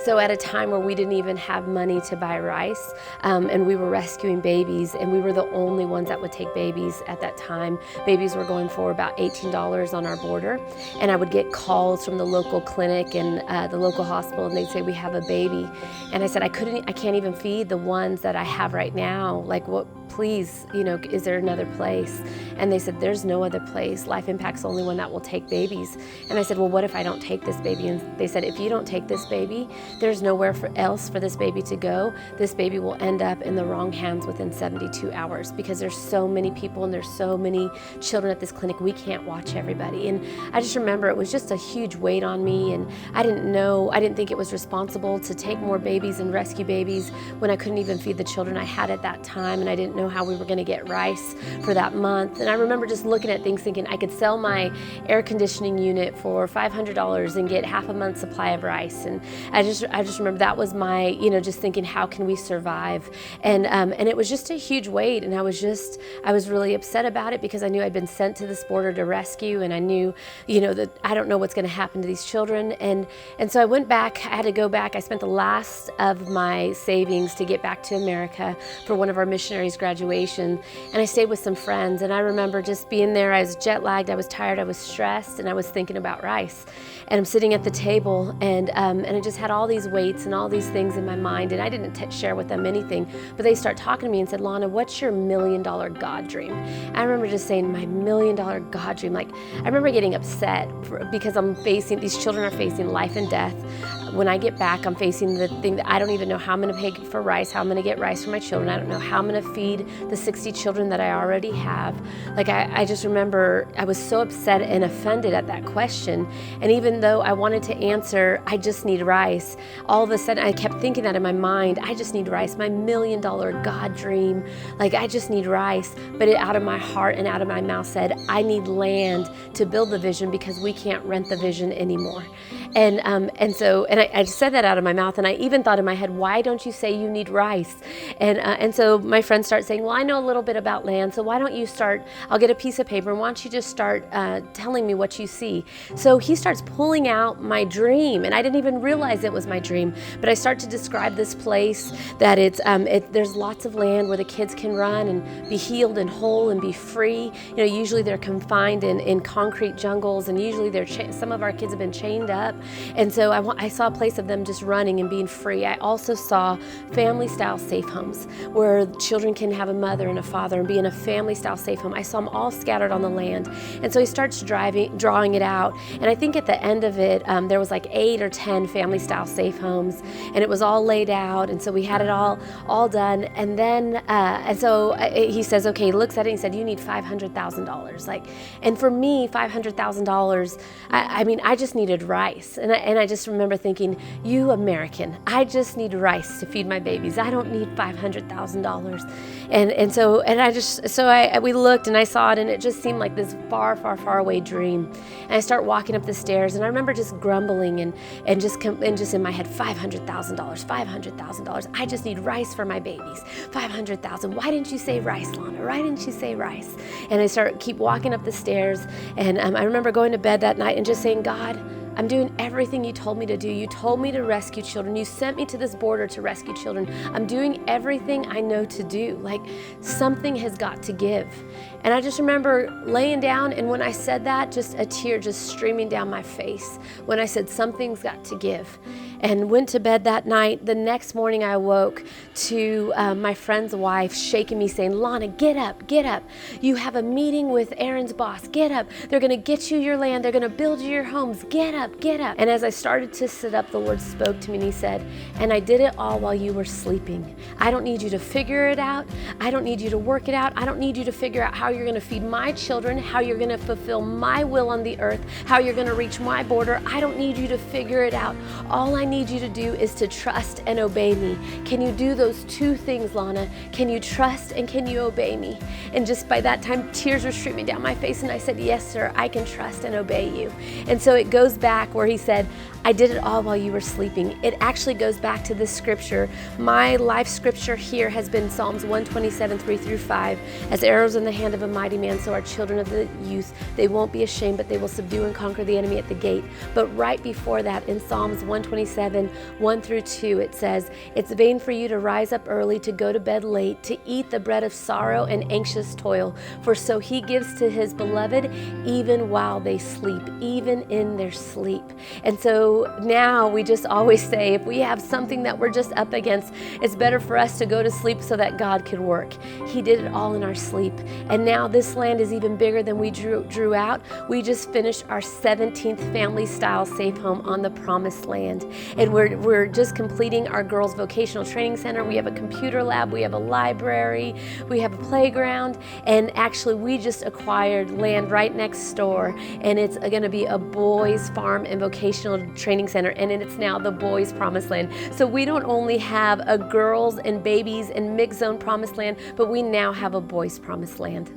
so at a time where we didn't even have money to buy rice, and we were rescuing babies, and we were the only ones that would take babies at that time. Babies were going for about $18 on our border, and I would get calls from the local clinic and the local hospital, and they'd say, we have a baby. And I said, I can't even feed the ones that I have right now. Like, what? Please, is there another place? And they said, there's no other place. Life Impact's the only one that will take babies. And I said, well, what if I don't take this baby? And they said, if you don't take this baby, there's nowhere else for this baby to go. This baby will end up in the wrong hands within 72 hours because there's so many people and there's so many children at this clinic. We can't watch everybody. And I just remember it was just a huge weight on me, and I didn't think it was responsible to take more babies and rescue babies when I couldn't even feed the children I had at that time, and I didn't know how we were going to get rice for that month. And I remember just looking at things thinking I could sell my air conditioning unit for $500 and get half a month's supply of rice. And I just remember that was my, just thinking, how can we survive? And it was just a huge weight, and I was really upset about it because I knew I'd been sent to this border to rescue, and I knew, that I don't know what's going to happen to these children. And so I went back. I had to go back. I spent the last of my savings to get back to America for one of our missionaries' graduation, and I stayed with some friends. And I remember just being there. I was jet lagged, I was tired, I was stressed, and I was thinking about rice. And I'm sitting at the table, and I just had all these weights and all these things in my mind, and I didn't share with them anything, but they start talking to me and said, Lana, what's your $1 million God dream? And I remember just saying, my $1 million God dream. Like, I remember getting upset because these children are facing life and death. When I get back, I'm facing the thing that I don't even know how I'm going to pay for rice, how I'm going to get rice for my children. I don't know how I'm going to feed the 60 children that I already have. Like, I just remember I was so upset and offended at that question. And even though I wanted to answer, I just need rice, all of a sudden I kept thinking that in my mind, I just need rice, my $1 million God dream. Like, I just need rice. But it out of my heart and out of my mouth said, I need land to build the vision because we can't rent the vision anymore. And I said that out of my mouth, and I even thought in my head, why don't you say you need rice? And so my friends start saying, well, I know a little bit about land, so why don't you start, I'll get a piece of paper, and why don't you just start telling me what you see? So he starts pulling out my dream, and I didn't even realize it was my dream, but I start to describe this place that there's lots of land where the kids can run and be healed and whole and be free. Usually they're confined in concrete jungles, and usually some of our kids have been chained up. And so I saw a place of them just running and being free. I also saw family-style safe homes where children can have a mother and a father and be in a family-style safe home. I saw them all scattered on the land. And so he starts drawing it out. And I think at the end of it, there was like 8 or 10 family-style safe homes, and it was all laid out. And so we had it all done. And then, he says, okay, he looks at it and he said, you need $500,000. And for me, $500,000, I just needed rice. And I just remember thinking, you American, I just need rice to feed my babies. I don't need $500,000. We looked and I saw it, and it just seemed like this far, far, far away dream. And I start walking up the stairs, and I remember just grumbling and just in my head, $500,000. I just need rice for my babies. $500,000. Why didn't you say rice, Lana? Why didn't you say rice? And I keep walking up the stairs, and I remember going to bed that night and just saying, God, I'm doing everything you told me to do. You told me to rescue children. You sent me to this border to rescue children. I'm doing everything I know to do. Like, something has got to give. And I just remember laying down, and when I said that, just a tear just streaming down my face when I said something's got to give. And went to bed that night. The next morning I awoke to my friend's wife shaking me, saying, Lana, get up. You have a meeting with Aaron's boss. Get up. They're going to get you your land. They're going to build you your homes. Get up. And as I started to sit up, the Lord spoke to me, and he said, and I did it all while you were sleeping. I don't need you to figure it out. I don't need you to work it out. I don't need you to figure out how you're going to feed my children, how you're going to fulfill my will on the earth, how you're going to reach my border. I don't need you to figure it out. All I need you to do is to trust and obey me. Can you do those two things, Lana? Can you trust and can you obey me? And just by that time, tears were streaming down my face, and I said, yes, sir, I can trust and obey you. And so it goes back where he said, I did it all while you were sleeping. It actually goes back to this scripture. My life scripture here has been Psalms 127, 3-5. As arrows in the hand of of a mighty man, so our children of the youth, they won't be ashamed, but they will subdue and conquer the enemy at the gate. But right before that, in Psalms 127, 1 through 2, it says, it's vain for you to rise up early, to go to bed late, to eat the bread of sorrow and anxious toil, for so he gives to his beloved even while they sleep, even in their sleep. And so now we just always say, if we have something that we're just up against, it's better for us to go to sleep so that God can work. He did it all in our sleep. And now this land is even bigger than we drew out. We just finished our 17th family-style safe home on the Promised Land. And we're just completing our girls' vocational training center. We have a computer lab, we have a library, we have a playground, and actually we just acquired land right next door, and it's going to be a boys' farm and vocational training center, and it's now the boys' Promised Land. So we don't only have a girls and babies and mixed zone Promised Land, but we now have a boys' Promised Land.